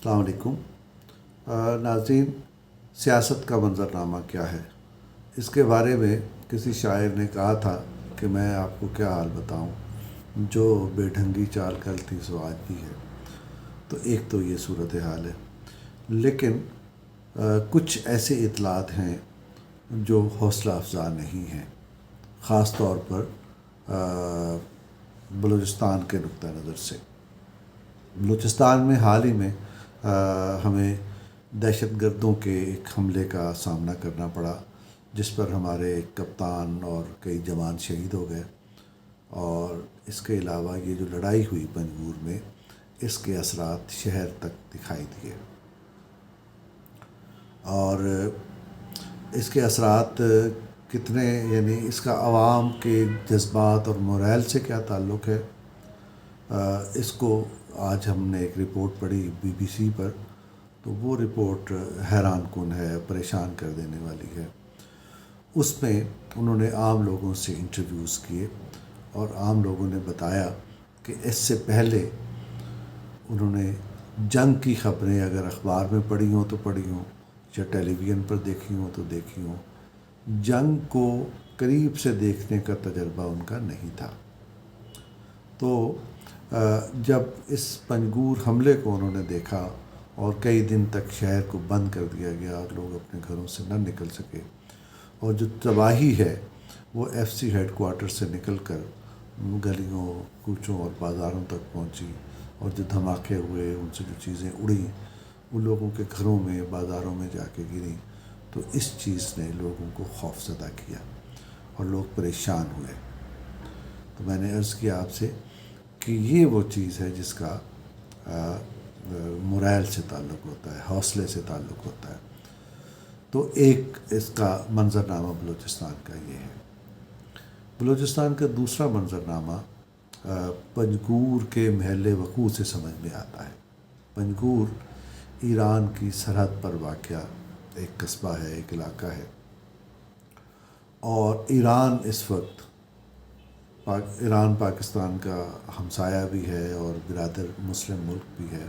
السلام علیکم ناظرین، سیاست کا منظرنامہ کیا ہے؟ اس کے بارے میں کسی شاعر نے کہا تھا کہ میں آپ کو کیا حال بتاؤں، جو بے ڈھنگی چال کل تھی سو آج بھی ہے۔ تو ایک تو یہ صورتحال ہے، لیکن کچھ ایسے اطلاعات ہیں جو حوصلہ افزا نہیں ہیں، خاص طور پر بلوچستان کے نقطہ نظر سے۔ بلوچستان میں حال ہی میں ہمیں دہشت گردوں کے ایک حملے کا سامنا کرنا پڑا، جس پر ہمارے ایک کپتان اور کئی جوان شہید ہو گئے، اور اس کے علاوہ یہ جو لڑائی ہوئی پنجگور میں، اس کے اثرات شہر تک دکھائی دیے، اور اس کے اثرات کتنے، یعنی اس کا عوام کے جذبات اور موریل سے کیا تعلق ہے، اس کو آج ہم نے ایک رپورٹ پڑھی BBC پر، تو وہ رپورٹ حیران کن ہے، پریشان کر دینے والی ہے۔ اس میں انہوں نے عام لوگوں سے انٹرویوز کیے، اور عام لوگوں نے بتایا کہ اس سے پہلے انہوں نے جنگ کی خبریں اگر اخبار میں پڑھی ہوں تو پڑھی ہوں، یا ٹیلی ویژن پر دیکھی ہوں تو دیکھی ہوں، جنگ کو قریب سے دیکھنے کا تجربہ ان کا نہیں تھا۔ تو جب اس پنجگور حملے کو انہوں نے دیکھا اور کئی دن تک شہر کو بند کر دیا گیا اور لوگ اپنے گھروں سے نہ نکل سکے، اور جو تباہی ہے وہ FC ہیڈ کوارٹر سے نکل کر گلیوں، کوچوں اور بازاروں تک پہنچی، اور جو دھماکے ہوئے، ان سے جو چیزیں اڑیں ان لوگوں کے گھروں میں، بازاروں میں جا کے گریں، تو اس چیز نے لوگوں کو خوف زدہ کیا اور لوگ پریشان ہوئے۔ تو میں نے عرض کیا آپ سے کہ یہ وہ چیز ہے جس کا موریل سے تعلق ہوتا ہے، حوصلے سے تعلق ہوتا ہے۔ تو ایک اس کا منظرنامہ بلوچستان کا یہ ہے۔ بلوچستان کا دوسرا منظرنامہ پنجگور کے محل وقوع سے سمجھ میں آتا ہے۔ پنجگور ایران کی سرحد پر واقع ایک قصبہ ہے، ایک علاقہ ہے، اور ایران اس وقت ایران پاکستان کا ہمسایہ بھی ہے اور برادر مسلم ملک بھی ہے،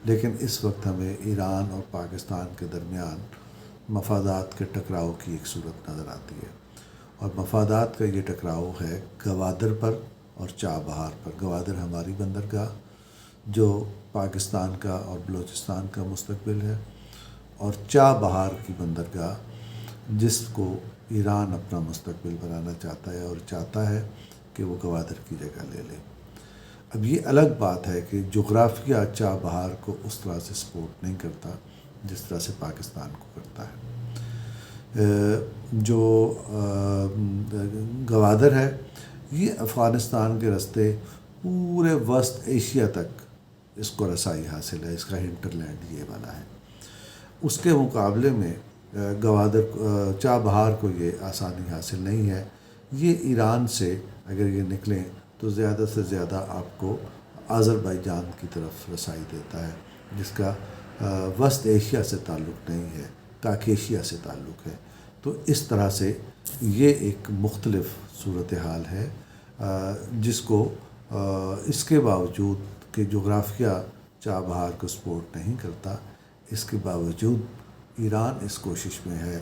لیکن اس وقت ہمیں ایران اور پاکستان کے درمیان مفادات کے ٹکراؤ کی ایک صورت نظر آتی ہے، اور مفادات کا یہ ٹکراؤ ہے گوادر پر اور چابہار پر۔ گوادر ہماری بندرگاہ جو پاکستان کا اور بلوچستان کا مستقبل ہے، اور چابہار کی بندرگاہ جس کو ایران اپنا مستقبل بنانا چاہتا ہے، اور چاہتا ہے کہ وہ گوادر کی جگہ لے لے۔ اب یہ الگ بات ہے کہ جغرافیہ چابہار کو اس طرح سے سپورٹ نہیں کرتا جس طرح سے پاکستان کو کرتا ہے۔ جو گوادر ہے یہ افغانستان کے راستے پورے وسط ایشیا تک اس کو رسائی حاصل ہے، اس کا ہنٹرلینڈ یہ والا ہے۔ اس کے مقابلے میں گوادر چابہار کو یہ آسانی حاصل نہیں ہے۔ یہ ایران سے اگر یہ نکلیں تو زیادہ سے زیادہ آپ کو آذربائیجان کی طرف رسائی دیتا ہے، جس کا وسط ایشیا سے تعلق نہیں ہے، کاکیشیا سے تعلق ہے۔ تو اس طرح سے یہ ایک مختلف صورتحال ہے، جس کو اس کے باوجود کہ جغرافیہ چابہار کو سپورٹ نہیں کرتا، اس کے باوجود ایران اس کوشش میں ہے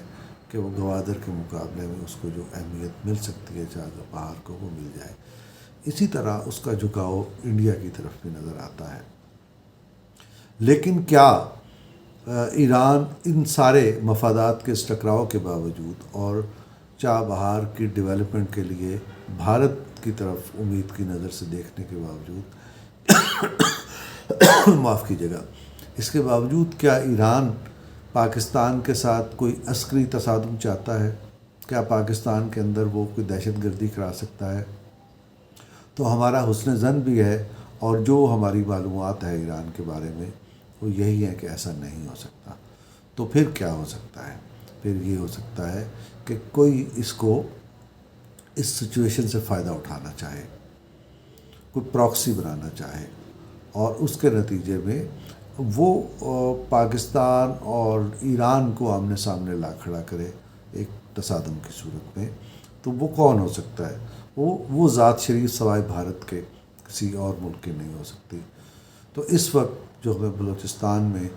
کہ وہ گوادر کے مقابلے میں اس کو جو اہمیت مل سکتی ہے چابہار کو، وہ مل جائے۔ اسی طرح اس کا جھکاؤ انڈیا کی طرف بھی نظر آتا ہے۔ لیکن کیا ایران ان سارے مفادات کے اس ٹکراؤ کے باوجود اور چابہار کی ڈیولپمنٹ کے لیے بھارت کی طرف امید کی نظر سے دیکھنے کے باوجود معاف کیجیے گا، اس کے باوجود کیا ایران پاکستان کے ساتھ کوئی عسکری تصادم چاہتا ہے؟ کیا پاکستان کے اندر وہ کوئی دہشت گردی کرا سکتا ہے؟ تو ہمارا حسن ظن بھی ہے، اور جو ہماری معلومات ہے ایران کے بارے میں وہ یہی ہے کہ ایسا نہیں ہو سکتا۔ تو پھر کیا ہو سکتا ہے؟ پھر یہ ہو سکتا ہے کہ کوئی اس کو اس سچویشن سے فائدہ اٹھانا چاہے، کوئی پراکسی بنانا چاہے، اور اس کے نتیجے میں وہ پاکستان اور ایران کو آمنے سامنے لا کھڑا کرے ایک تصادم کی صورت میں۔ تو وہ کون ہو سکتا ہے؟ وہ ذات شریف سوائے بھارت کے کسی اور ملک کی نہیں ہو سکتی۔ تو اس وقت جو ہمیں بلوچستان میں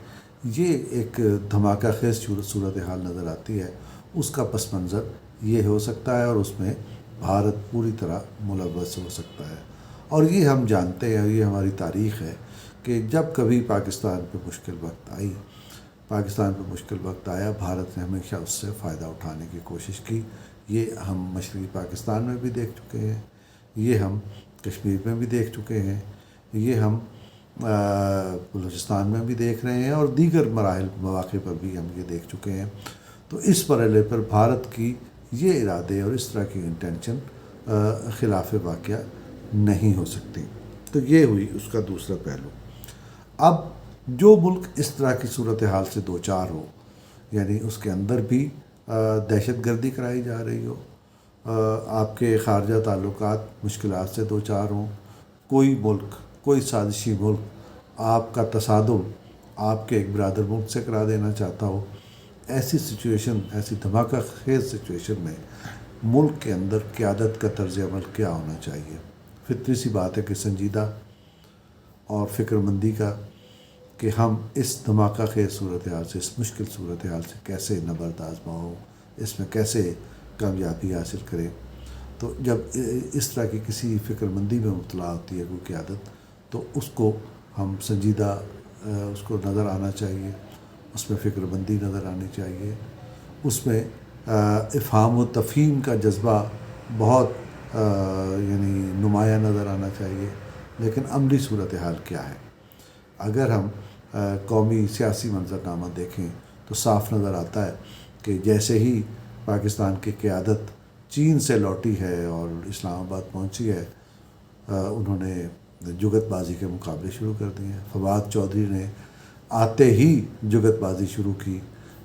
یہ ایک دھماکہ خیز صورتحال نظر آتی ہے، اس کا پس منظر یہ ہو سکتا ہے، اور اس میں بھارت پوری طرح ملوث ہو سکتا ہے۔ اور یہ ہم جانتے ہیں، یہ ہماری تاریخ ہے کہ جب کبھی پاکستان پہ مشکل وقت آیا، بھارت نے ہمیشہ اس سے فائدہ اٹھانے کی کوشش کی۔ یہ ہم مشرقی پاکستان میں بھی دیکھ چکے ہیں، یہ ہم کشمیر میں بھی دیکھ چکے ہیں، یہ ہم بلوچستان میں بھی دیکھ رہے ہیں، اور دیگر مواقع پر بھی ہم یہ دیکھ چکے ہیں۔ تو اس مرحلے پر بھارت کی یہ ارادے اور اس طرح کی انٹینشن خلاف واقعہ نہیں ہو سکتی۔ تو یہ ہوئی اس کا دوسرا پہلو۔ اب جو ملک اس طرح کی صورتحال سے دوچار ہو، یعنی اس کے اندر بھی دہشت گردی کرائی جا رہی ہو، آپ کے خارجہ تعلقات مشکلات سے دوچار ہوں، کوئی سازشی ملک آپ کا تصادم آپ کے ایک برادر ملک سے کرا دینا چاہتا ہو، ایسی دھماکہ خیز سچویشن میں ملک کے اندر قیادت کا طرز عمل کیا ہونا چاہیے؟ فطری سی بات ہے کہ سنجیدہ اور فکر مندی کا، کہ ہم اس دھماکہ خیز صورتحال سے، اس مشکل صورتحال سے کیسے نبرد آزما ہوں، اس میں کیسے کامیابی حاصل کریں۔ تو جب اس طرح کی کسی فکر مندی میں مبتلا ہوتی ہے کوئی قیادت، تو اس کو ہم سنجیدہ اس کو نظر آنا چاہیے، اس میں فکر مندی نظر آنی چاہیے، اس میں افہام و تفہیم کا جذبہ بہت یعنی نمایاں نظر آنا چاہیے۔ لیکن عملی صورتحال کیا ہے؟ اگر ہم قومی سیاسی منظرنامہ دیکھیں تو صاف نظر آتا ہے کہ جیسے ہی پاکستان کی قیادت چین سے لوٹی ہے اور اسلام آباد پہنچی ہے، انہوں نے جگت بازی کے مقابلے شروع کر دیے ہیں۔ فواد چودھری نے آتے ہی جگت بازی شروع کی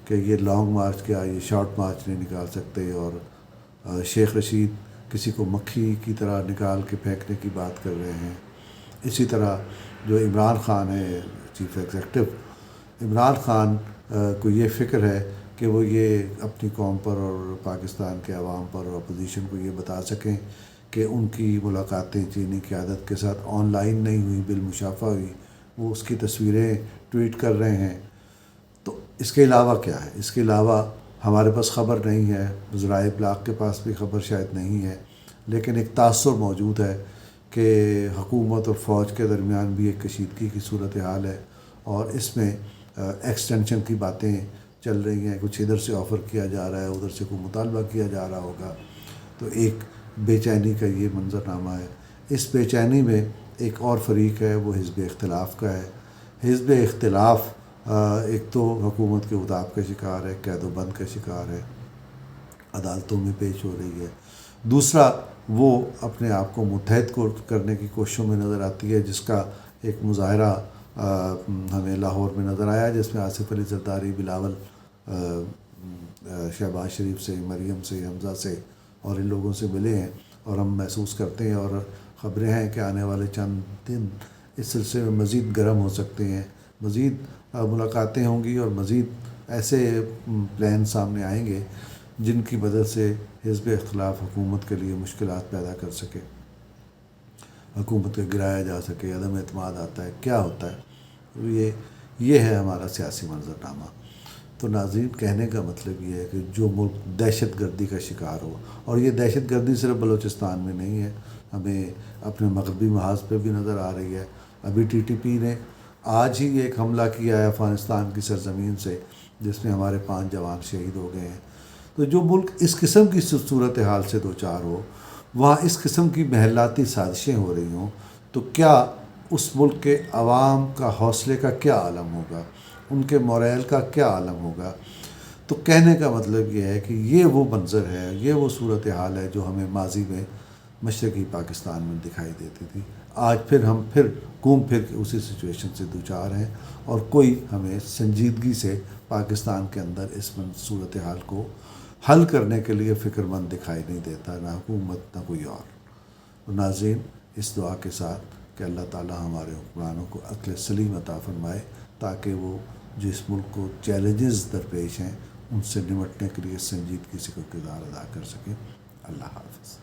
کہ یہ لانگ مارچ کیا، یہ شارٹ مارچ نہیں نکال سکتے، اور شیخ رشید کسی کو مکھی کی طرح نکال کے پھینکنے کی بات کر رہے ہیں۔ اسی طرح جو عمران خان ہے چیف ایگزیکٹو، عمران خان کو یہ فکر ہے کہ وہ یہ اپنی قوم پر اور پاکستان کے عوام پر اور اپوزیشن کو یہ بتا سکیں کہ ان کی ملاقاتیں چینی قیادت کے ساتھ آن لائن نہیں ہوئی، بالمشافہ ہوئی، وہ اس کی تصویریں ٹویٹ کر رہے ہیں۔ تو اس کے علاوہ کیا ہے؟ اس کے علاوہ ہمارے پاس خبر نہیں ہے، ذرائع ابلاغ کے پاس بھی خبر شاید نہیں ہے، لیکن ایک تاثر موجود ہے کہ حکومت اور فوج کے درمیان بھی ایک کشیدگی کی صورتحال ہے، اور اس میں ایکسٹینشن کی باتیں چل رہی ہیں، کچھ ادھر سے آفر کیا جا رہا ہے، ادھر سے کوئی مطالبہ کیا جا رہا ہوگا۔ تو ایک بے چینی کا یہ منظرنامہ ہے۔ اس بے چینی میں ایک اور فریق ہے، وہ حزب اختلاف کا ہے۔ حزب اختلاف ایک تو حکومت کے عتاب کا شکار ہے، قید و بند کا شکار ہے، عدالتوں میں پیش ہو رہی ہے۔ دوسرا، وہ اپنے آپ کو متحد کرنے کی کوششوں میں نظر آتی ہے، جس کا ایک مظاہرہ ہمیں لاہور میں نظر آیا، جس میں آصف علی زرداری، بلاول شہباز شریف سے، مریم سے، حمزہ سے اور ان لوگوں سے ملے ہیں، اور ہم محسوس کرتے ہیں اور خبریں ہیں کہ آنے والے چند دن اس سلسلے میں مزید گرم ہو سکتے ہیں، مزید ملاقاتیں ہوں گی، اور مزید ایسے پلان سامنے آئیں گے جن کی مدد سے حزب اختلاف حکومت کے لیے مشکلات پیدا کر سکے، حکومت کو گرایا جا سکے، عدم اعتماد آتا ہے، کیا ہوتا ہے۔ یہ ہے ہمارا سیاسی منظرنامہ۔ تو ناظرین، کہنے کا مطلب یہ ہے کہ جو ملک دہشت گردی کا شکار ہو، اور یہ دہشت گردی صرف بلوچستان میں نہیں ہے، ہمیں اپنے مغربی محاذ پہ بھی نظر آ رہی ہے۔ ابھی ٹی ٹی پی نے آج ہی ایک حملہ کیا ہے افغانستان کی سرزمین سے، جس میں ہمارے 5 جوان شہید ہو گئے ہیں۔ تو جو ملک اس قسم کی صورتحال سے دوچار ہو، وہاں اس قسم کی محلاتی سازشیں ہو رہی ہوں، تو کیا اس ملک کے عوام کا حوصلے کا کیا عالم ہوگا، ان کے موریل کا کیا عالم ہوگا۔ تو کہنے کا مطلب یہ ہے کہ یہ وہ منظر ہے، یہ وہ صورتحال ہے جو ہمیں ماضی میں مشرقی پاکستان میں دکھائی دیتی تھی۔ آج ہم گھوم پھر کے اسی سچویشن سے دوچار ہیں، اور کوئی ہمیں سنجیدگی سے پاکستان کے اندر اس صورتحال کو حل کرنے کے لیے فکر مند دکھائی نہیں دیتا، نہ حکومت نہ کوئی اور۔ ناظرین، اس دعا کے ساتھ کہ اللہ تعالی ہمارے حکمرانوں کو عقل سلیم عطا فرمائے، تاکہ وہ جو اس ملک کو چیلنجز درپیش ہیں ان سے نمٹنے کے لیے سنجیدگی سے کردار ادا کر سکیں۔ اللہ حافظ۔